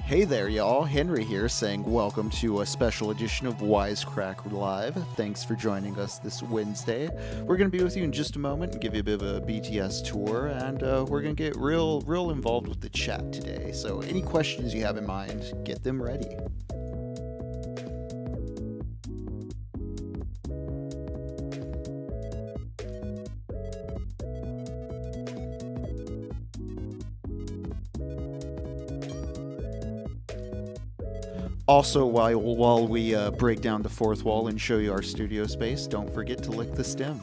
Hey there, y'all. Henry here saying welcome to a special edition of Wisecrack Live. Thanks for joining us this Wednesday. We're going to be with you in just a moment and give you a bit of a BTS tour, and we're going to get real involved with the chat today. So any questions you have in mind, get them ready. Also, while we break down the fourth wall and show you our studio space, don't forget to lick the stem.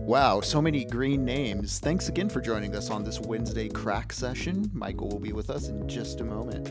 Wow, so many green names. Thanks again for joining us on this Wednesday crack session. Michael will be with us in just a moment.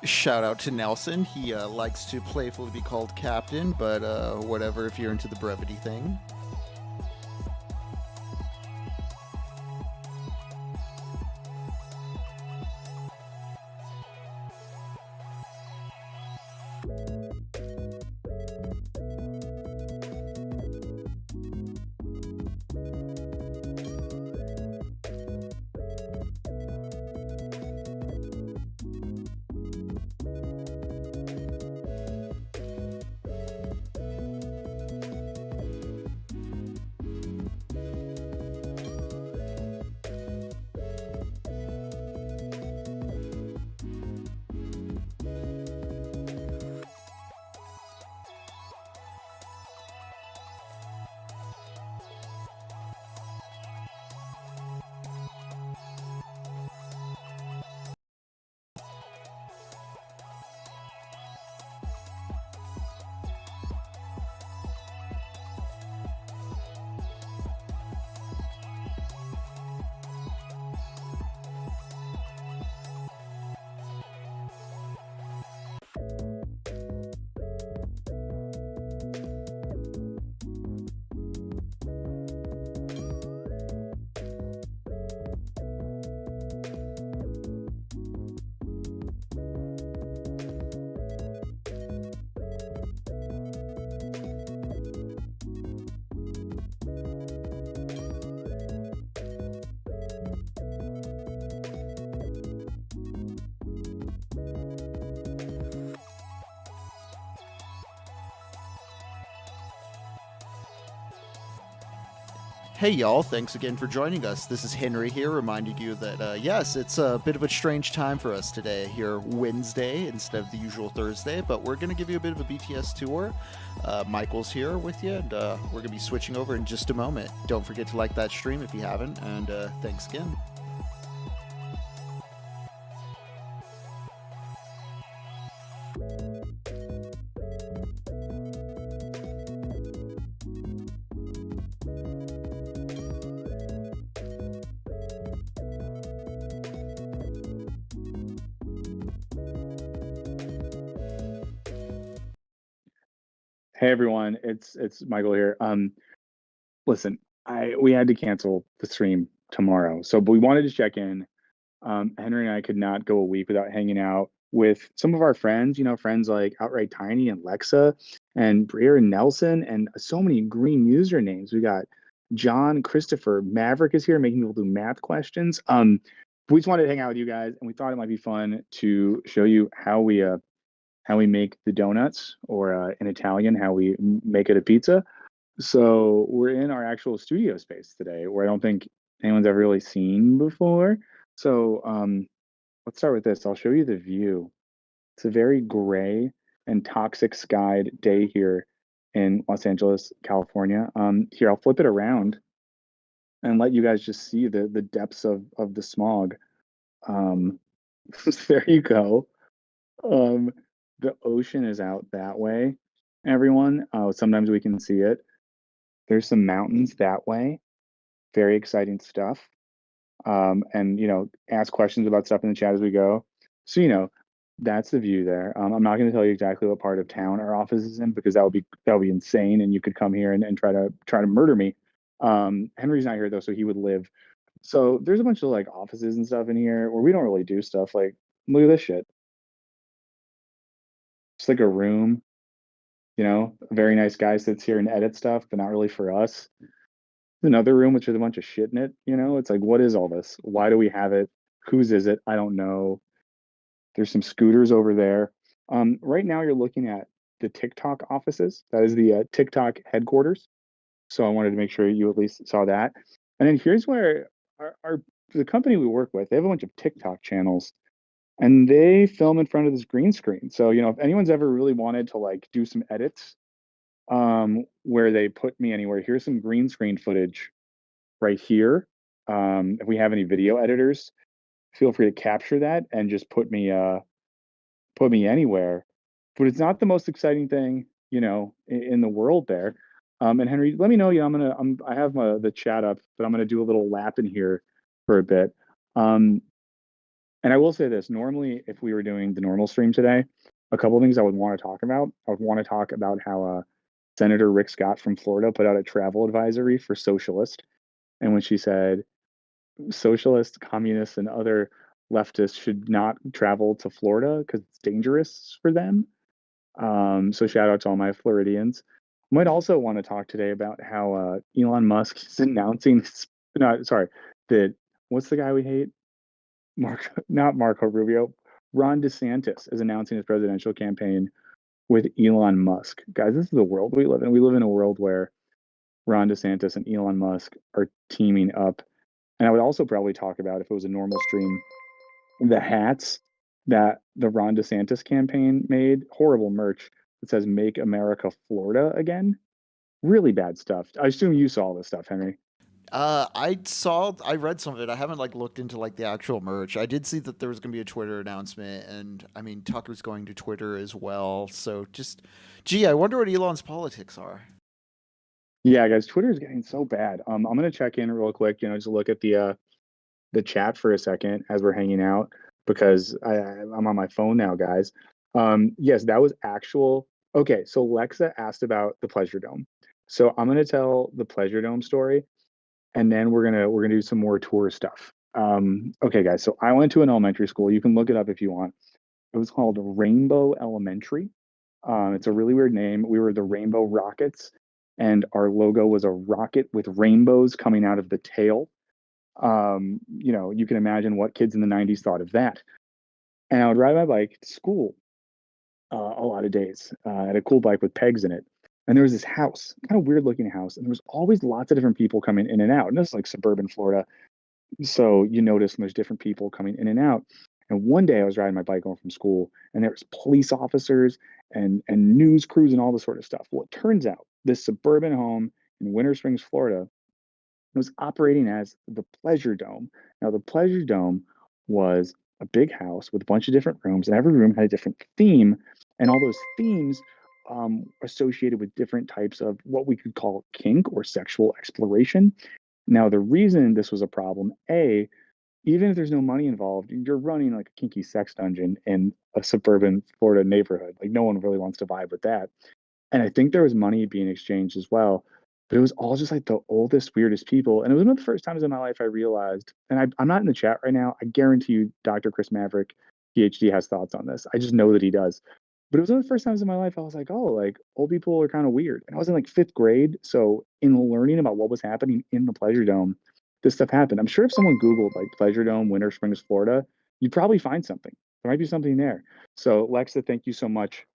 Shout out to Nelson. He likes to playfully be called Captain, but whatever if you're into the brevity thing. Hey y'all, thanks again for joining us. This is Henry here, reminding you that, yes, it's a bit of a strange time for us today, here Wednesday instead of the usual Thursday, but we're going to give you a bit of a BTS tour. Michael's here with you, and we're going to be switching over in just a moment. Don't forget to like that stream if you haven't, and thanks again. Hey everyone, it's Michael here. Listen, I we had to cancel the stream tomorrow, but we wanted to check in. Henry and I could not go a week without hanging out with some of our friends. Friends like Outright Tiny and Lexa and Brier and Nelson, and so many green usernames. We got John, Christopher, Maverick is here making people do math questions. We just wanted to hang out with you guys, and we thought it might be fun to show you how we make the donuts, or in Italian, how we make it a pizza. So we're in our actual studio space today, where I don't think anyone's ever really seen before. So let's start with this. I'll show you the view. It's a very gray and toxic skied day here in Los Angeles, California. Here, I'll flip it around and let you guys just see the depths of the smog. Um, there you go. Um, the ocean is out that way, everyone. Sometimes we can see it. There's some mountains that way. Very exciting stuff. And ask questions about stuff in the chat as we go. So that's the view there. I'm not going to tell you exactly what part of town our office is in, because that would be insane, and you could come here and try to murder me. Henry's not here though, so he would live. So there's a bunch of like offices and stuff in here where we don't really do stuff. Like, look at this shit. It's like a room. A very nice guy sits here and edits stuff, but not really for us. Another room which has a bunch of shit in it. It's like, what is all this? Why do we have it? Whose is it? I don't know. There's some scooters over there. Right now, you're looking at the TikTok offices. That is the TikTok headquarters. So I wanted to make sure you at least saw that. And then here's where the company we work with, they have a bunch of TikTok channels, and they film in front of this green screen. So if anyone's ever really wanted to like do some edits, where they put me anywhere, here's some green screen footage right here. If we have any video editors, feel free to capture that and just put me anywhere. But it's not the most exciting thing, in the world there. And Henry, let me know. I have the chat up, but I'm gonna do a little lap in here for a bit. Um, and I will say this: normally, if we were doing the normal stream today, a couple of things I would want to talk about. I would want to talk about how Senator Rick Scott from Florida put out a travel advisory for socialist, and when she said socialists, communists, and other leftists should not travel to Florida because it's dangerous for them. So shout out to all my Floridians. Might also want to talk today about how Elon Musk is announcing, no, sorry, that what's the guy we hate? Not Marco Rubio. Ron DeSantis is announcing his presidential campaign with Elon Musk. Guys, this is the world we live in. We live in a world where Ron DeSantis and Elon Musk are teaming up. And I would also probably talk about, if it was a normal stream, the hats that the Ron DeSantis campaign made. Horrible merch that says "Make America Florida Again." Really bad stuff. I assume you saw all this stuff, Henry. I read some of it. I haven't like looked into like the actual merch. I did see that there was going to be a Twitter announcement, and I mean Tucker's going to Twitter as well. So just, gee, I wonder what Elon's politics are. Yeah, guys, Twitter is getting so bad. I'm gonna check in real quick. Just look at the chat for a second as we're hanging out, because I'm on my phone now, guys. Yes, that was actual. Okay, so Lexa asked about the Pleasure Dome. So I'm gonna tell the Pleasure Dome story, and then we're gonna do some more tour stuff. Okay, guys. So I went to an elementary school. You can look it up if you want. It was called Rainbow Elementary. It's a really weird name. We were the Rainbow Rockets, and our logo was a rocket with rainbows coming out of the tail. You can imagine what kids in the 90s thought of that. And I would ride my bike to school a lot of days. I had a cool bike with pegs in it. And there was this house, kind of weird looking house, and there was always lots of different people coming in and out. And this is like suburban Florida. So you notice when there's different people coming in and out. And one day I was riding my bike home from school, and there was police officers and news crews and all this sort of stuff. Well, it turns out this suburban home in Winter Springs, Florida, was operating as the Pleasure Dome. Now, the Pleasure Dome was a big house with a bunch of different rooms, and every room had a different theme, and all those themes associated with different types of what we could call kink or sexual exploration. Now, the reason this was a problem, A, even if there's no money involved, you're running like a kinky sex dungeon in a suburban Florida neighborhood. Like, no one really wants to vibe with that. And I think there was money being exchanged as well. But it was all just like the oldest, weirdest people. And it was one of the first times in my life I realized, and I'm not in the chat right now. I guarantee you, Dr. Chris Maverick, PhD, has thoughts on this. I just know that he does. But it was one of the first times in my life I was like, oh, like old people are kind of weird. And I was in like fifth grade. So in learning about what was happening in the Pleasure Dome, this stuff happened. I'm sure if someone Googled like Pleasure Dome, Winter Springs, Florida, you'd probably find something. There might be something there. So Lexa, thank you so much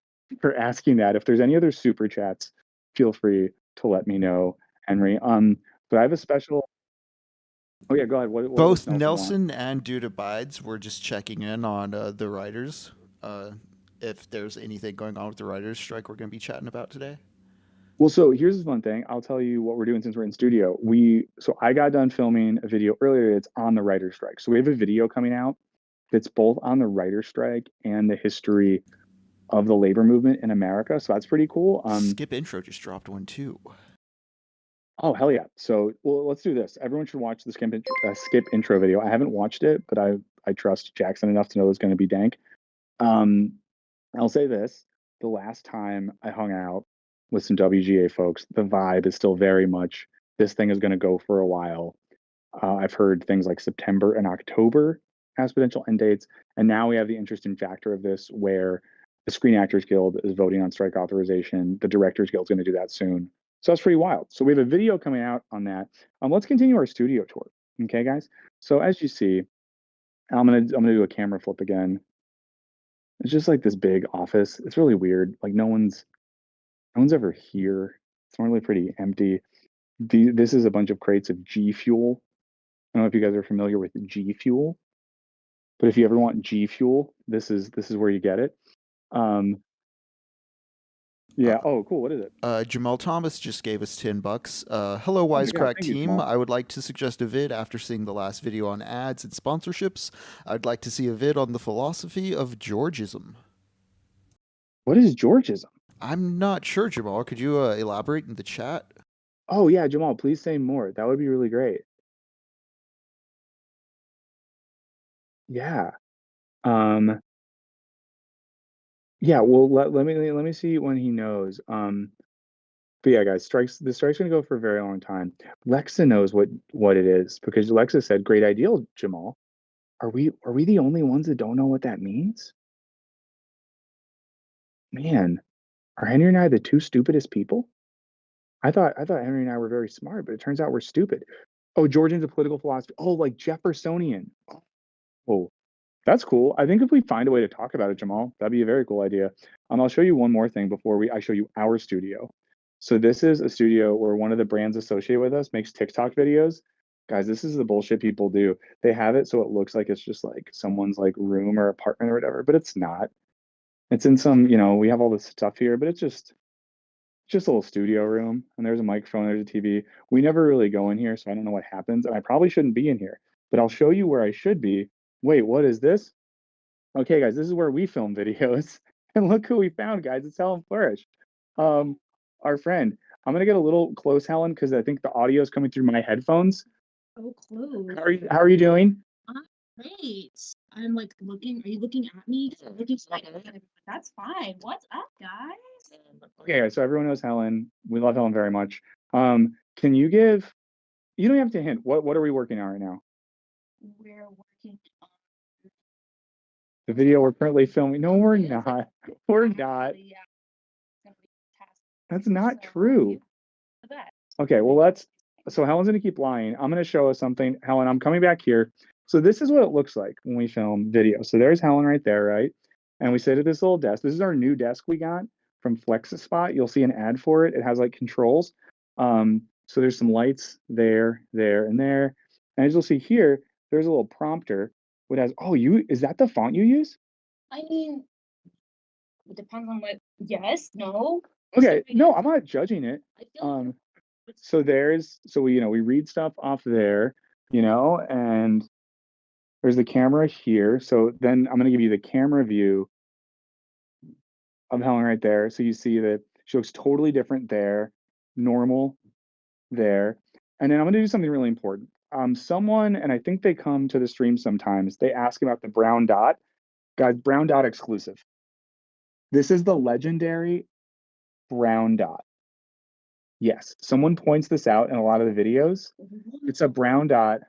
for asking that. If there's any other super chats, feel free to let me know, Henry. But I have a special. Oh yeah, go ahead. What's Both Nelson want? Nelson and Dude Abides were just checking in on the writers. If there's anything going on with the writers' strike, we're going to be chatting about today. Well, so here's the fun thing. I'll tell you what we're doing since we're in studio. So I got done filming a video earlier. It's on the writer's strike. So we have a video coming out that's both on the writer's strike and the history of the labor movement in America. So that's pretty cool. Skip Intro just dropped one too. Oh hell yeah! So well, let's do this. Everyone should watch the skip intro video. I haven't watched it, but I trust Jackson enough to know it's going to be dank. Um, I'll say this: the last time I hung out with some WGA folks, the vibe is still very much this thing is going to go for a while. I've heard things like September and October as potential end dates, and now we have the interesting factor of this where the Screen Actors Guild is voting on strike authorization. The Directors Guild is going to do that soon. So that's pretty wild. So we have a video coming out on that. Let's continue our studio tour. Okay, guys. So as you see, I'm gonna do a camera flip again. It's just like this big office. It's really weird. Like no one's ever here. It's normally pretty empty. This is a bunch of crates of G Fuel. I don't know if you guys are familiar with G Fuel, but if you ever want G Fuel, this is where you get it. Um, Uh, yeah. Oh, cool. What is it? Jamal Thomas just gave us $10. Hello, Oh my God. Wisecrack Thank you, team. Jamal. I would like to suggest a vid after seeing the last video on ads and sponsorships. I'd like to see a vid on the philosophy of Georgism. What is Georgism? I'm not sure, Jamal. Could you elaborate in the chat? Oh yeah, Jamal. Please say more. That would be really great. Yeah. Um, yeah. Well, let me see when he knows. But yeah, guys, the strike's gonna go for a very long time. Lexa knows what it is because Lexa said, "Great idea, Jamal." Are we the only ones that don't know what that means? Man, are Henry and I the two stupidest people? I thought Henry and I were very smart, but it turns out we're stupid. Oh, Georgian's a political philosophy. Oh, like Jeffersonian. Oh, that's cool. I think if we find a way to talk about it, Jamal, that'd be a very cool idea. I'll show you one more thing before I show you our studio. So this is a studio where one of the brands associated with us makes TikTok videos. Guys, this is the bullshit people do. They have it so it looks like it's just like someone's like room or apartment or whatever, but it's not. It's in some, we have all this stuff here, but it's just a little studio room, and there's a microphone, there's a TV. We never really go in here, so I don't know what happens, and I probably shouldn't be in here, but I'll show you where I should be. Wait, what is this? Okay, guys, this is where we film videos. And look who we found, guys. It's Helen Flourish, um, our friend. I'm gonna get a little close, Helen, because I think the audio is coming through my headphones. So close. How are you doing? I'm great. I'm like looking. Are you looking at me? I'm looking straight at you. That's fine. What's up, guys? Okay, guys, so everyone knows Helen. We love Helen very much. Can you give? You don't have to hint. What are we working on right now? We're working on The video we're currently filming. No, we're It is not. We're not. actually, yeah. Somebody tasked That's me, not so true. yeah, that. Okay, well, so Helen's gonna keep lying. I'm gonna show us something. Helen, I'm coming back here. So this is what it looks like when we film video. So there's Helen right there, right? And we sit at this little desk. This is our new desk we got from FlexiSpot. You'll see an ad for it. It has like controls. So there's some lights there, there, and there. And as you'll see here, there's a little prompter. What has, oh, is that the font you use? I mean, it depends on what. Yes, no. Okay, no, I'm not judging it. I feel Um, so we read stuff off there, and there's the camera here. So then I'm gonna give you the camera view of Helen right there. So you see that she looks totally different there, normal there. And then I'm gonna do something really important. Someone, and I think they come to the stream sometimes, they ask about the brown dot. Guys, brown dot exclusive. This is the legendary brown dot. Yes, someone points this out in a lot of the videos. It's a brown dot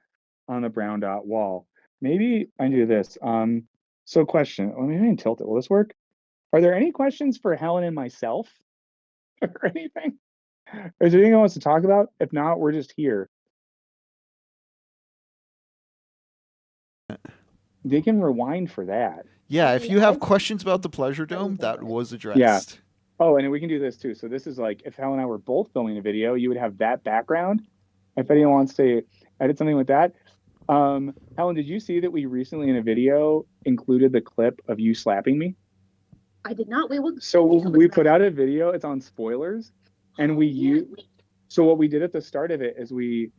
on the brown dot wall. Maybe I do this. So question, well, maybe I can tilt it. Will this work? Are there any questions for Helen and myself or anything? Is there anything else to talk about? If not, we're just here. They can rewind for that. Yeah, if you have questions about the Pleasure Dome, that was addressed. Oh, and we can do this too. So this is like if Helen and I were both filming a video, you would have that background. If anyone wants to edit something with that. Helen, did you see that we recently in a video included the clip of you slapping me? I did not. So we put out a video, it's on spoilers, and so what we did at the start of it is we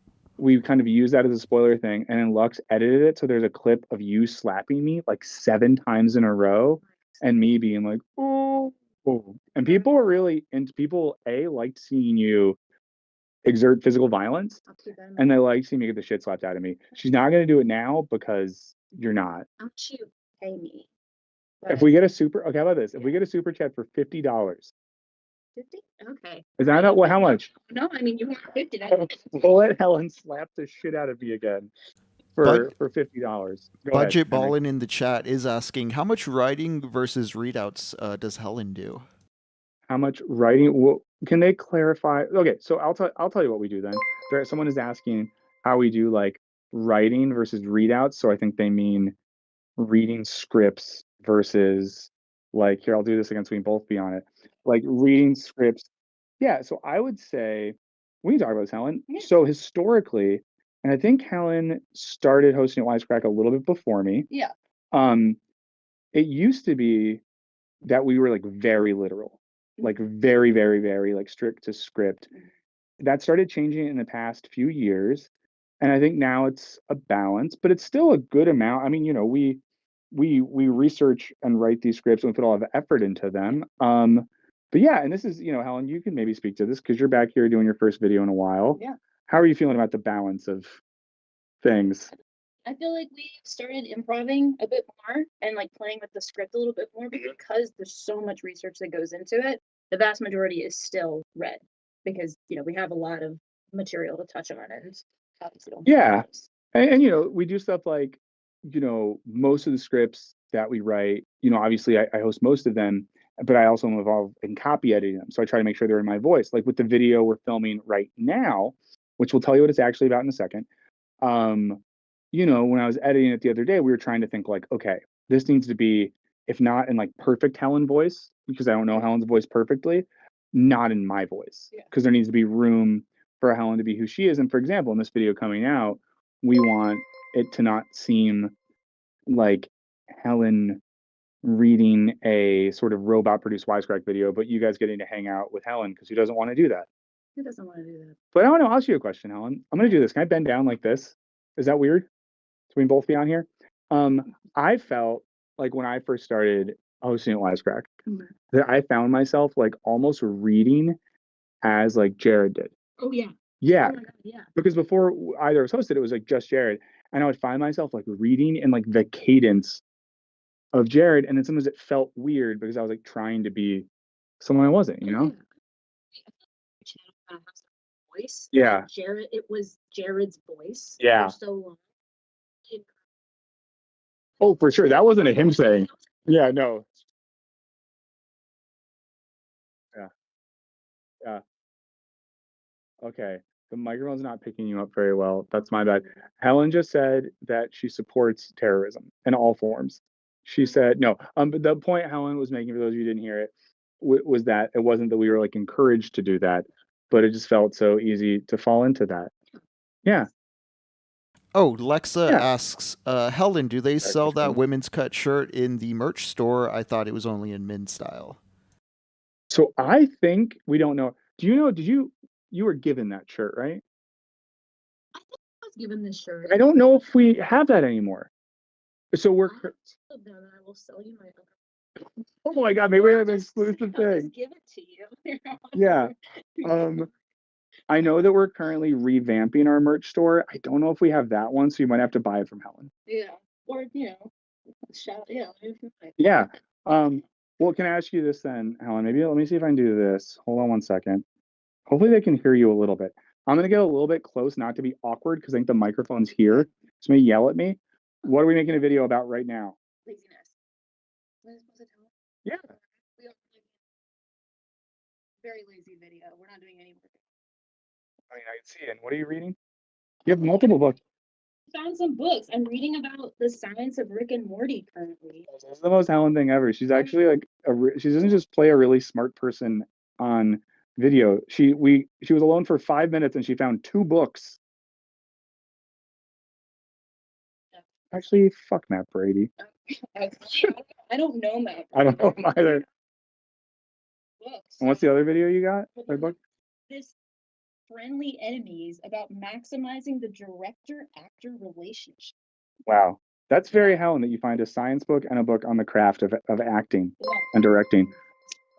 kind of used that as a spoiler thing, and then Lux edited it so there's a clip of you slapping me like 7 times in a row and me being like, oh. And people were really into people liked seeing you exert physical violence, and they liked seeing me get the shit slapped out of me. She's not going to do it now because you're not. How much you pay me? If we get a super, okay, how about this? If we get a super chat for $50, 50? Okay. is that not, well, how much? No, I mean, you want 50. We'll let Helen slap the shit out of me again for $50. Budget Ballin in the chat is asking, how much writing versus readouts does Helen do? How much writing? Well, can they clarify? Okay, so I'll tell you what we do then. Someone is asking how we do like writing versus readouts. So I think they mean reading scripts versus like, here, I'll do this again so we can both be on it. Like reading scripts. Yeah, so I would say we can talk about this, Helen. Yeah. So historically, and I think Helen started hosting at Wisecrack a little bit before me. Yeah. It used to be that we were like very literal, like very, very, very like strict to script. That started changing in the past few years. And I think now it's a balance, but it's still a good amount. I mean, you know, we research and write these scripts and we put a lot of effort into them. But yeah, and this is, you know, Helen, you can maybe speak to this because you're back here doing your first video in a while. Yeah. How are you feeling about the balance of things? I feel like we started improving a bit more and like playing with the script a little bit more because there's so much research that goes into it. The vast majority is still read because, you know, we have a lot of material to touch on and obviously don't. Yeah. And you know, we do stuff like, you know, most of the scripts that we write, you know, obviously I host most of them, but I also am involved in copy editing them. So I try to make sure they're in my voice. Like with the video we're filming right now, which will tell you what it's actually about in a second. You know, when I was editing it the other day, we were trying to think like, okay, this needs to be, if not in like perfect Helen voice, because I don't know Helen's voice perfectly, not in my voice. Because there needs to be room for Helen to be who she is. And for example, in this video coming out, we want it to not seem like Helen reading a sort of robot produced Wisecrack video, but you guys getting to hang out with Helen because who doesn't want to do that? Who doesn't want to do that? But I don't know. I'll ask you a question, Helen. I'm going to do this. Can I bend down like this? Is that weird? So we can both be on here. I felt like when I first started hosting at Wisecrack, that I found myself like almost reading as like Jared did. Oh yeah. Yeah. Oh my God, yeah. Because before either was hosted, it was like just Jared. And I would find myself like reading in like the cadence of Jared. And then sometimes it felt weird because I was like trying to be someone I wasn't, you know? Voice. Yeah. Jared, it was Jared's voice. Yeah. For so long. Oh, for sure. That wasn't a him saying. Yeah, no. Yeah. Yeah. Okay. The microphone's not picking you up very well. That's my bad. Helen just said that she supports terrorism in all forms. She said no. But the point Helen was making, for those of you who didn't hear it, was that it wasn't that we were like encouraged to do that, but it just felt so easy to fall into that. Yeah. Oh, Lexa asks, Helen, do they sell that women's cut shirt in the merch store? I thought it was only in men's style. So I think we don't know. Do you know? You were given that shirt, right? I think I was given this shirt. I don't know if we have that anymore. So we're. I will sell you my. Oh my God! Maybe we have an exclusive thing. Give it to you. Yeah. I know that we're currently revamping our merch store. I don't know if we have that one, so you might have to buy it from Helen. Yeah. Or you know, shout. Yeah. Yeah. Well, can I ask you this then, Helen? Maybe let me see if I can do this. Hold on one second. Hopefully they can hear you a little bit. I'm gonna get a little bit close, not to be awkward, because I think the microphone's here. So maybe yell at me. What are we making a video about right now? Laziness. What was it? Yeah. We are very lazy video. We're not doing any work. I mean, I can see it. What are you reading? You have multiple books. Found some books. I'm reading about the science of Rick and Morty currently. This is the most Helen thing ever. She's actually like she doesn't just play a really smart person on video. She was alone for 5 minutes and she found 2 books. Actually, fuck Matt Brady. I don't know Matt. I don't know him either. Books. And what's the other video you got? Or book? This Friendly Enemies about maximizing the director-actor relationship. Wow. That's very Helen that you find a science book and a book on the craft of acting Yeah. and directing.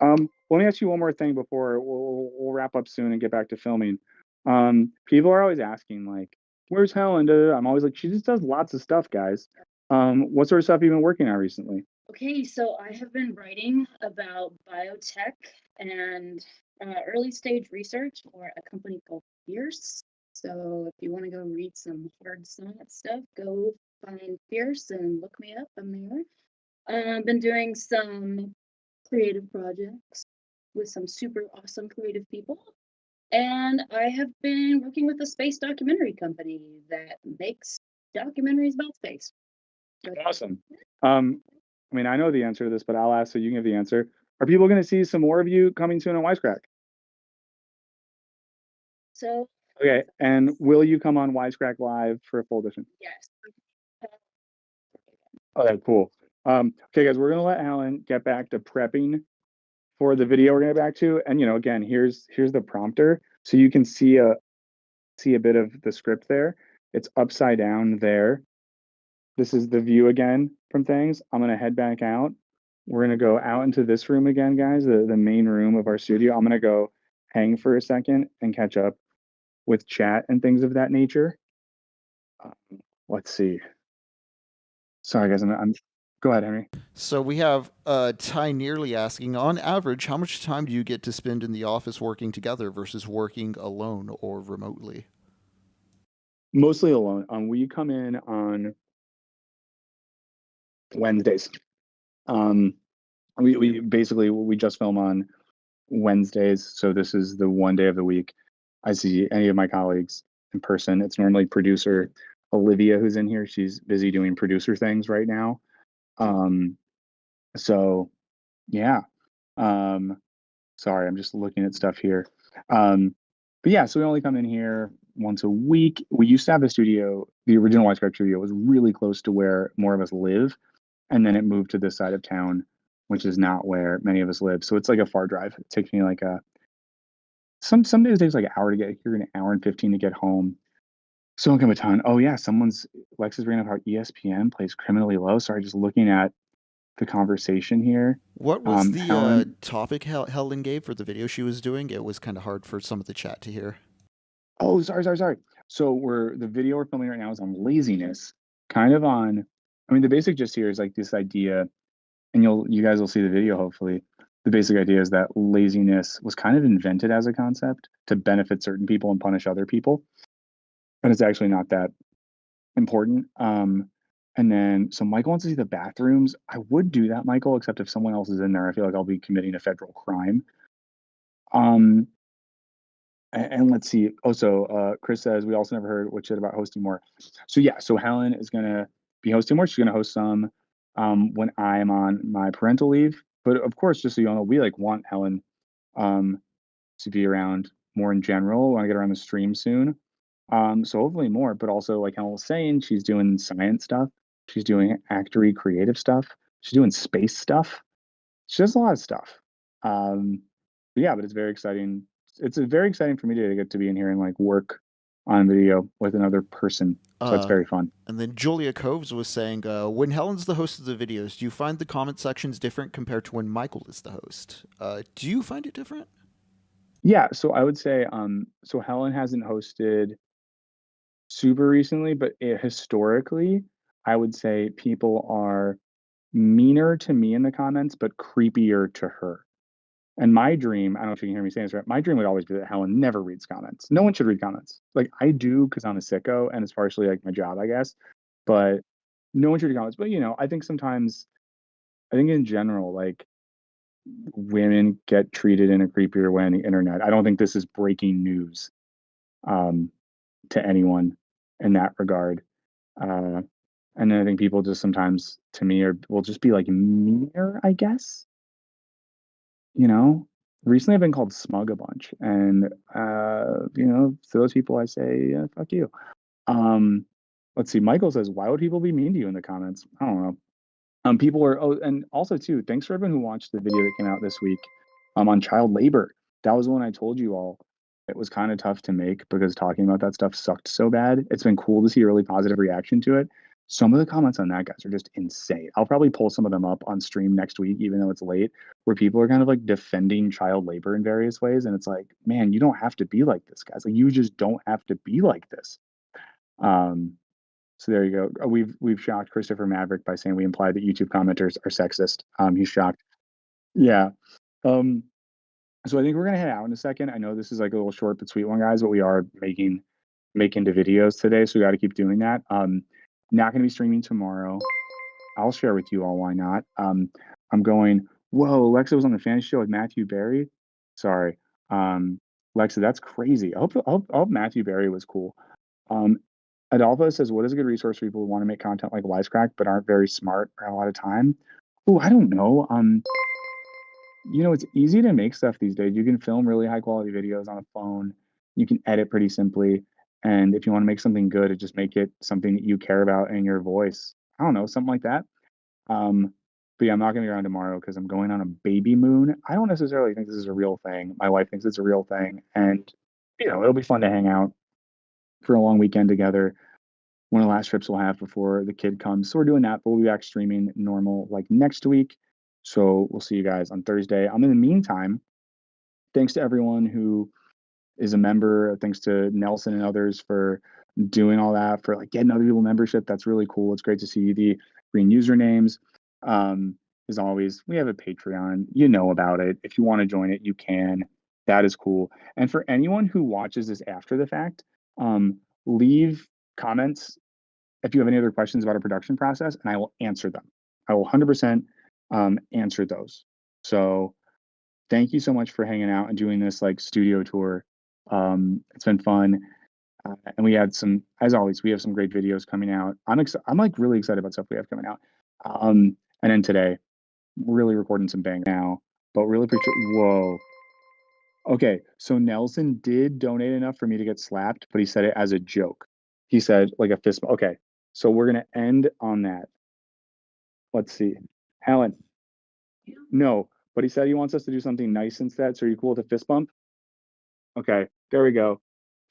Let me ask you one more thing before we'll wrap up soon and get back to filming. People are always asking like, "Where's Helen?" I'm always like, "She just does lots of stuff, guys." What sort of stuff have you been working on recently? Okay, so I have been writing about biotech and early stage research for a company called Fierce. So if you want to go read some hard science stuff, go find Fierce and look me up. I'm there. I've been doing some creative projects with some super awesome creative people. And I have been working with a space documentary company that makes documentaries about space. Awesome. I mean, I know the answer to this, but I'll ask so you can give the answer. Are people going to see some more of you coming soon on Wisecrack? So, Okay, and will you come on Wisecrack Live for a full edition? yes. Okay, cool. Okay, guys, we're gonna let Helen get back to prepping for the video we're gonna get back to, and again, here's the prompter, so you can see a bit of the script there. It's upside down there. This is the view again from things. I'm gonna head back out. We're gonna go out into this room again, guys, the main room of our studio. I'm gonna go hang for a second and catch up with chat and things of that nature. Let's see. Sorry, guys. I'm. Go ahead, Henry. So we have Ty nearly asking, on average, how much time do you get to spend in the office working together versus working alone or remotely? Mostly alone. We come in on Wednesdays. We basically we just film on Wednesdays, so this is the one day of the week I see any of my colleagues in person. It's normally producer Olivia who's in here. She's busy doing producer things right now. So yeah. Sorry, I'm just looking at stuff here. But yeah, so we only come in here once a week. We used to have a studio, the original Wisecrack studio was really close to where more of us live. And then it moved to this side of town, which is not where many of us live. So it's like a far drive. It takes me like some days it takes like an hour to get here, an hour and 15 to get home. So don't come a ton. Oh yeah, Lex is bringing up how ESPN plays criminally low. Sorry, just looking at the conversation here. What was the Helen, topic Helen gave for the video she was doing? It was kind of hard for some of the chat to hear. oh, sorry. So the video we're filming right now is on laziness, kind of on. I mean, the basic gist here is like this idea, and you guys will see the video hopefully. The basic idea is that laziness was kind of invented as a concept to benefit certain people and punish other people, but it's actually not that important. And then so Michael wants to see the bathrooms. I would do that, Michael, except if someone else is in there, I feel like I'll be committing a federal crime. Um, and let's see. Also, Chris says we also never heard what shit about hosting more. So yeah, so Helen is gonna be hosting more. She's gonna host some when I'm on my parental leave. But of course, just so you all know, we like want Helen um, to be around more in general. Want to get her on the stream soon. So hopefully more. But also, like Helen was saying, she's doing science stuff. She's doing actory creative stuff. She's doing space stuff. She does a lot of stuff. But yeah, but it's very exciting. It's very exciting for me to get to be in here and like work on video with another person. So that's very fun. And then Julia Coves was saying, when Helen's the host of the videos, do you find the comment sections different compared to when Michael is the host? Do you find it different? Yeah, so I would say so Helen hasn't hosted super recently, but historically, I would say people are meaner to me in the comments, but creepier to her. And my dream, I don't know if you can hear me saying this right, my dream would always be that Helen never reads comments. No one should read comments. Like I do because I'm a sicko and it's partially like my job, I guess. But no one should read comments. But I think sometimes, I think in general, like women get treated in a creepier way on the internet. I don't think this is breaking news um, to anyone in that regard. Uh, and then I think people just sometimes, to me, will just be like meaner, I guess. You know, recently I've been called smug a bunch, and to those people I say, fuck you. Um, let's see. Michael says, why would people be mean to you in the comments? I don't know. People are, oh, and also too, thanks for everyone who watched the video that came out this week, on child labor. That was the one I told you all. It was kind of tough to make because talking about that stuff sucked so bad. It's been cool to see a really positive reaction to it. Some of the comments on that, guys, are just insane. I'll probably pull some of them up on stream next week, even though it's late, where people are kind of like defending child labor in various ways. And it's like, man, you don't have to be like this, guys. Like you just don't have to be like this. So there you go. We've shocked Christopher Maverick by saying we implied that YouTube commenters are sexist. He's shocked. Yeah. Um, so I think we're gonna head out in a second. I know this is like a little short but sweet one, guys, but we are making the videos today, so we got to keep doing that. Not gonna be streaming tomorrow. I'll share with you all why not. I'm going. Whoa, Alexa was on the fantasy show with Matthew Berry. Sorry, Alexa, that's crazy. I hope Matthew Berry was cool. Um, Adolfo says, "What is a good resource for people who want to make content like Wisecrack but aren't very smart or have a lot of time?" Oh, I don't know. It's easy to make stuff these days. You can film really high quality videos on a phone. You can edit pretty simply. And if you want to make something good, just make it something that you care about in your voice. I don't know, something like that. But yeah, I'm not going to be around tomorrow because I'm going on a baby moon. I don't necessarily think this is a real thing. My wife thinks it's a real thing. And, it'll be fun to hang out for a long weekend together. One of the last trips we'll have before the kid comes. So we're doing that, but we'll be back streaming normal like next week. So we'll see you guys on Thursday. In the meantime, thanks to everyone who is a member. Thanks to Nelson and others for doing all that, for like getting other people membership. That's really cool. It's great to see the green usernames. As always, we have a Patreon. You know about it. If you want to join it, you can. That is cool. And for anyone who watches this after the fact, leave comments if you have any other questions about our production process, and I will answer them. I will 100% answer those. So thank you so much for hanging out and doing this like studio tour. It's been fun. And we had as always, we have some great videos coming out. I'm like really excited about stuff we have coming out. And then today, really recording some bang now, but really appreciate, whoa. Okay, so Nelson did donate enough for me to get slapped, but he said it as a joke. He said like a fist. Okay, so we're gonna end on that. Let's see. Helen, no, but he said he wants us to do something nice instead. So are you cool with a fist bump? Okay, there we go.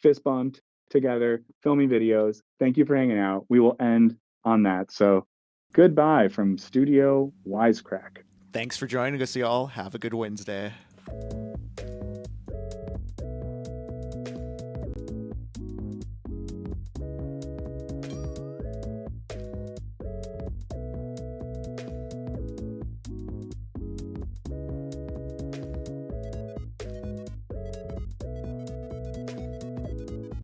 Fist bumped together, filming videos. Thank you for hanging out. We will end on that. So goodbye from Studio Wisecrack. Thanks for joining us, y'all. Have a good Wednesday.